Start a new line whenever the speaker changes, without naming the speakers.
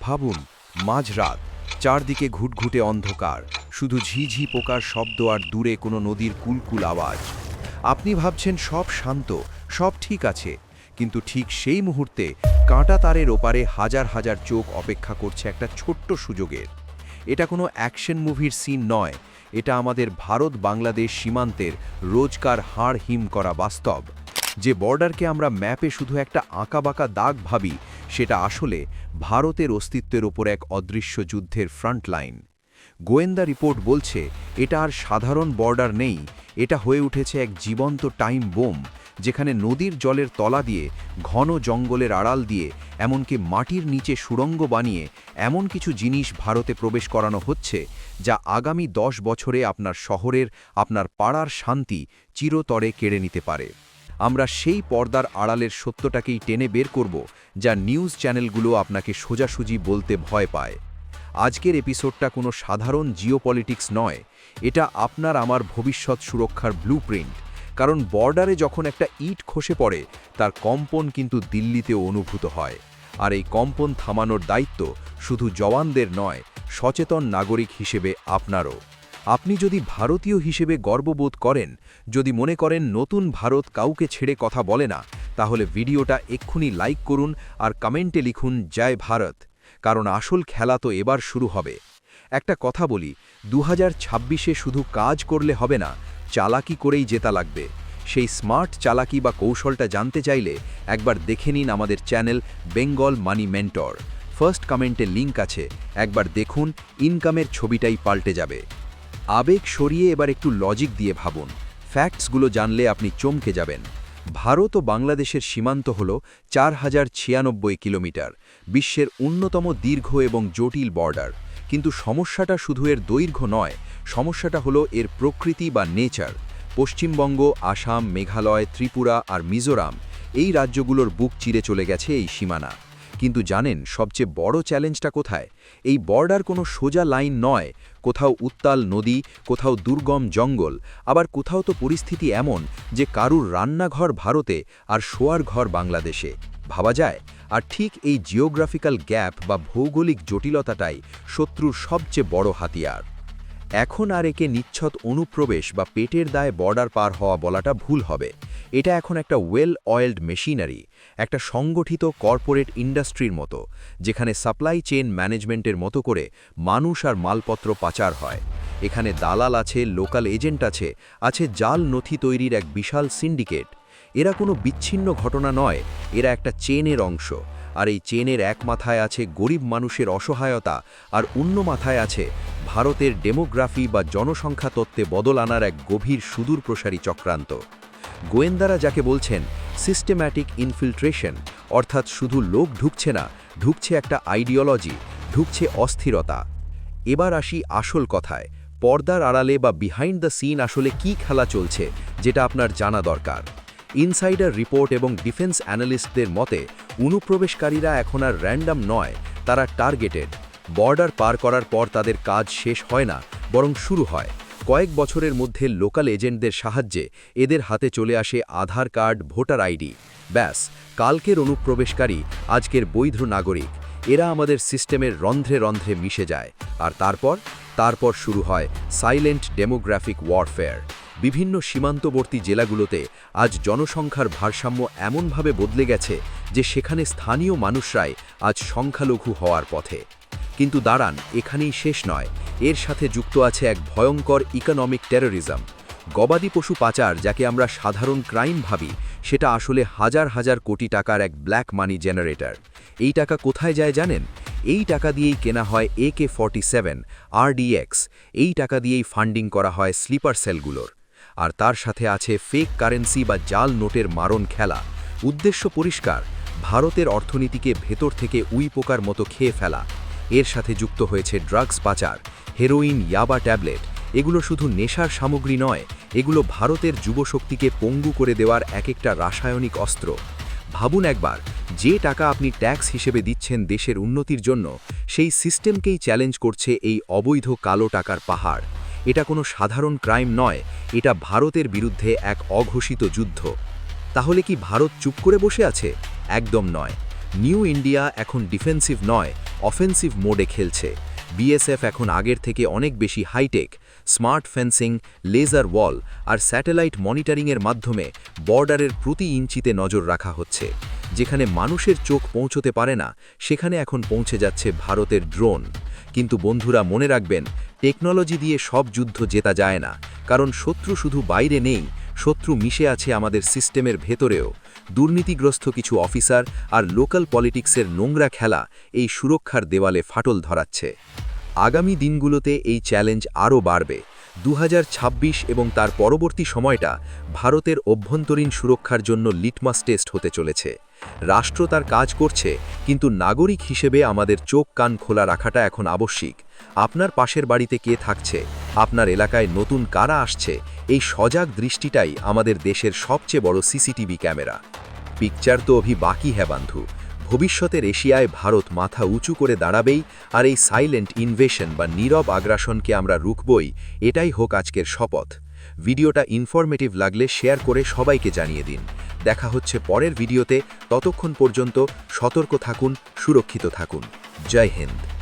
ভাবুন, মাঝরাত, চারদিকে ঘুটঘুটে অন্ধকার, শুধু ঝিঝি পোকার শব্দ আর দূরে কোনো নদীর কুলকুল আওয়াজ। আপনি ভাবছেন সব শান্ত, সব ঠিক আছে, কিন্তু ঠিক সেই মুহূর্তে কাঁটা তারের ওপারে হাজার হাজার চোখ অপেক্ষা করছে একটা ছোট্ট সুযোগের। এটা কোনো অ্যাকশন মুভির সিন নয়, এটা আমাদের ভারত-বাংলাদেশ সীমান্তের রোজকার হাড় হিম করা বাস্তব। যে বর্ডারকে আমরা ম্যাপে শুধু একটা আঁকাবাঁকা দাগ ভাবি, সেটা আসলে ভারতের অস্তিত্বের ওপর এক অদৃশ্য যুদ্ধের ফ্রন্টলাইন। গোয়েন্দা রিপোর্ট বলছে এটা আর সাধারণ বর্ডার নেই, এটা হয়ে উঠেছে এক জীবন্ত টাইম বোম, যেখানে নদীর জলের তলা দিয়ে, ঘন জঙ্গলের আড়াল দিয়ে, এমনকি মাটির নিচে সুড়ঙ্গ বানিয়ে এমন কিছু জিনিস ভারতে প্রবেশ করানো হচ্ছে যা আগামী 10 বছরে আপনার শহরের, আপনার পাড়ার শান্তি চিরতরে কেড়ে নিতে পারে। আমরা সেই পর্দার আড়ালের সত্যটাকেই টেনে বের করব, যা নিউজ চ্যানেলগুলো আপনাকে সোজাসুজি বলতে ভয় পায়। আজকের এপিসোডটা কোনো সাধারণ জিওপলিটিক্স নয়, এটা আপনার আমার ভবিষ্যৎ সুরক্ষার ব্লুপ্রিন্ট। কারণ বর্ডারে যখন একটা ইট খসে পড়ে, তার কম্পন কিন্তু দিল্লিতেও অনুভূত হয়। আর এই কম্পন থামানোর দায়িত্ব শুধু জওয়ানদের নয়, সচেতন নাগরিক হিসেবে আপনারও। আপনি যদি ভারতীয় হিসেবে গর্ববোধ করেন, যদি মনে করেন নতুন ভারত কাউকে ছেড়ে কথা বলে না, তাহলে ভিডিওটা এক্ষুনি লাইক করুন আর কমেন্টে লিখুন জয় ভারত। কারণ আসল খেলা তো এবার শুরু হবে। একটা কথা বলি, 2026-এ শুধু কাজ করলে হবে না, চালাকি করেই জেতা লাগবে। সেই স্মার্ট চালাকি বা কৌশলটা জানতে চাইলে একবার দেখে নিন আমাদের চ্যানেল বেঙ্গল মানি মেন্টর। ফার্স্ট কমেন্টে লিঙ্ক আছে, একবার দেখুন, ইনকামের ছবিটাই পাল্টে যাবে। আবেগ সরিয়ে এবার একটু লজিক দিয়ে ভাবুন। ফ্যাক্টসগুলো জানলে আপনি চমকে যাবেন। ভারত ও বাংলাদেশের সীমান্ত হল 4096 কিলোমিটার, বিশ্বের অন্যতম দীর্ঘ এবং জটিল বর্ডার। কিন্তু সমস্যাটা শুধু এর দৈর্ঘ্য নয়, সমস্যাটা হলো এর প্রকৃতি বা নেচার। পশ্চিমবঙ্গ, আসাম, মেঘালয়, ত্রিপুরা আর মিজোরাম, এই রাজ্যগুলোর বুক চিরে চলে গেছে এই সীমানা। কিন্তু জানেন সবচেয়ে বড় চ্যালেঞ্জটা কোথায়? এই বর্ডার কোনো সোজা লাইন নয়, কোথাও উত্তাল নদী, কোথাও দুর্গম জঙ্গল, আবার কোথাও তো পরিস্থিতি এমন যে কারুর রান্নাঘর ভারতে আর শোয়ার ঘর বাংলাদেশে। ভাবা যায়? আর ঠিক এই জিওগ্রাফিক্যাল গ্যাপ বা ভৌগোলিক জটিলতাটাই শত্রুর সবচেয়ে বড় হাতিয়ার। এখন আর একে নিচ্ছক অনুপ্রবেশ বা পেটের দায়ে বর্ডার পার হওয়া বলাটা ভুল হবে। এটা এখন একটা ওয়েল অয়েলড মেশিনারি, একটা সংগঠিত কর্পোরেট ইন্ডাস্ট্রির মতো, যেখানে সাপ্লাই চেইন ম্যানেজমেন্টের মতো করে মানুষ আর মালপত্র পাচার হয়। এখানে দালাল আছে, লোকাল এজেন্ট আছে, আছে জাল নথি তৈরির এক বিশাল সিন্ডিকেট। এরা কোনো বিচ্ছিন্ন ঘটনা নয়, এরা একটা চেনের অংশ। আর এই চেনের এক মাথায় আছে গরিব মানুষের অসহায়তা, আর অন্য মাথায় আছে ভারতের ডেমোগ্রাফি বা জনসংখ্যা তত্ত্বে বদল আনার এক গভীর সুদূরপ্রসারী চক্রান্ত। গোয়েন্দারা যাকে বলছেন সিস্টেম্যাটিক ইনফিল্ট্রেশন, অর্থাৎ শুধু লোক ঢুকছে না, ঢুকছে একটা আইডিওলজি, ঢুকছে অস্থিরতা। এবার আসি আসল কথায়, পর্দার আড়ালে বা বিহাইন্ড দ্য সিন আসলে কি খেলা চলছে, যেটা আপনার জানা দরকার। ইনসাইডার রিপোর্ট এবং ডিফেন্স অ্যানালিস্টদের মতে অনুপ্রবেশকারীরা এখন আর র্যান্ডম নয়, তারা টার্গেটেড। বর্ডার পার করার পর তাদের কাজ শেষ হয় না, বরং শুরু হয়। কয়েক বছরের মধ্যে লোকাল এজেন্টদের সাহায্যে এদের হাতে চলে আসে আধার কার্ড, ভোটার আইডি। ব্যাস, কালকের অনুপ্রবেশকারী আজকের বৈধ নাগরিক। এরা আমাদের সিস্টেমের রন্ধ্রে রন্ধ্রে মিশে যায়। আর তারপর শুরু হয় সাইলেন্ট ডেমোগ্রাফিক ওয়ারফেয়ার। বিভিন্ন সীমান্তবর্তী জেলাগুলোতে আজ জনসংখ্যার ভারসাম্য এমনভাবে বদলে গেছে যে সেখানে স্থানীয় মানুষরাই আজ সংখ্যালঘু হওয়ার পথে। কিন্তু দাঁড়ান, এখানেই শেষ নয়, এর সাথে যুক্ত আছে এক ভয়ঙ্কর ইকোনমিক টেরোরিজম। গবাদি পশু পাচার, যাকে আমরা সাধারণ ক্রাইম ভাবি, সেটা আসলে হাজার হাজার কোটি টাকার এক ব্ল্যাক মানি জেনারেটর। এই টাকা কোথায় যায় জানেন? এই টাকা দিয়েই কেনা হয় AK-47, RDX, এই টাকা দিয়েই ফান্ডিং করা হয় স্লিপার সেলগুলোর। আর তার সাথে আছে ফেক কারেন্সি বা জাল নোটের মারণ খেলা। উদ্দেশ্য পরিষ্কার, ভারতের অর্থনীতিকে ভেতর থেকে উই পোকার মতো খেয়ে ফেলা। এর সাথে যুক্ত হয়েছে ড্রাগস পাচার, হেরোইন, ইয়াবা ট্যাবলেট। এগুলো শুধু নেশার সামগ্রী নয়, এগুলো ভারতের যুবশক্তিকে পঙ্গু করে দেওয়ার এক একটা রাসায়নিক অস্ত্র। ভাবুন একবার, যে টাকা আপনি ট্যাক্স হিসেবে দিচ্ছেন দেশের উন্নতির জন্য, সেই সিস্টেমকেই চ্যালেঞ্জ করছে এই অবৈধ কালো টাকার পাহাড়। এটা কোনো সাধারণ ক্রাইম নয়, এটা ভারতের বিরুদ্ধে এক অঘোষিত যুদ্ধ। তাহলে কি ভারত চুপ করে বসে আছে? একদম নয়।
নিউ ইন্ডিয়া এখন ডিফেন্সিভ নয়, অফেন্সিভ মোডে খেলছে। বিএসএফ এখন আগের থেকে অনেক বেশি হাইটেক, স্মার্ট ফেন্সিং, লেজার ওয়াল আর স্যাটেলাইট মনিটরিংয়ের মাধ্যমে বর্ডারের প্রতি ইঞ্চিতে নজর রাখা হচ্ছে। যেখানে মানুষের চোখ পৌঁছতে পারে না, সেখানে এখন পৌঁছে যাচ্ছে ভারতের ড্রোন। কিন্তু বন্ধুরা, মনে রাখবেন, টেকনোলজি দিয়ে সব যুদ্ধ জেতা যায় না, কারণ শত্রু শুধু বাইরে নেই, শত্রু মিশে আছে আমাদের সিস্টেমের ভেতরেও। দুর্নীতিগ্রস্ত কিছু অফিসার আর লোকাল পলিটিক্সের নোংরা খেলা এই সুরক্ষার দেওয়ালে ফাটল ধরাচ্ছে। আগামী দিনগুলোতে এই চ্যালেঞ্জ আরও বাড়বে। 2026 এবং তার পরবর্তী সময়টা ভারতের অভ্যন্তরীণ সুরক্ষার জন্য লিটমাস টেস্ট হতে চলেছে। রাষ্ট্র তার কাজ করছে, কিন্তু নাগরিক হিসেবে আমাদের চোখ কান খোলা রাখাটা এখন আবশ্যিক। আপনার পাশের বাড়িতে কে থাকছে, আপনার এলাকায় নতুন কারা আসছে, এই সজাগ দৃষ্টিটাই আমাদের দেশের সবচেয়ে বড় সিসিটিভি ক্যামেরা। পিকচার তো অভি বাকি হ্যাঁ বন্ধু। ভবিষ্যতের এশিয়ায় ভারত মাথা উঁচু করে দাঁড়াবেই, আর এই সাইলেন্ট ইনভেশন বা নীরব আগ্রাসনকে আমরা রুখবই, এটাই হোক আজকের শপথ। ভিডিওটা ইনফরমেটিভ লাগলে শেয়ার করে সবাইকে জানিয়ে দিন। দেখা হচ্ছে পরের ভিডিওতে, ততক্ষণ পর্যন্ত সতর্ক থাকুন, সুরক্ষিত থাকুন। জয় হিন্দ।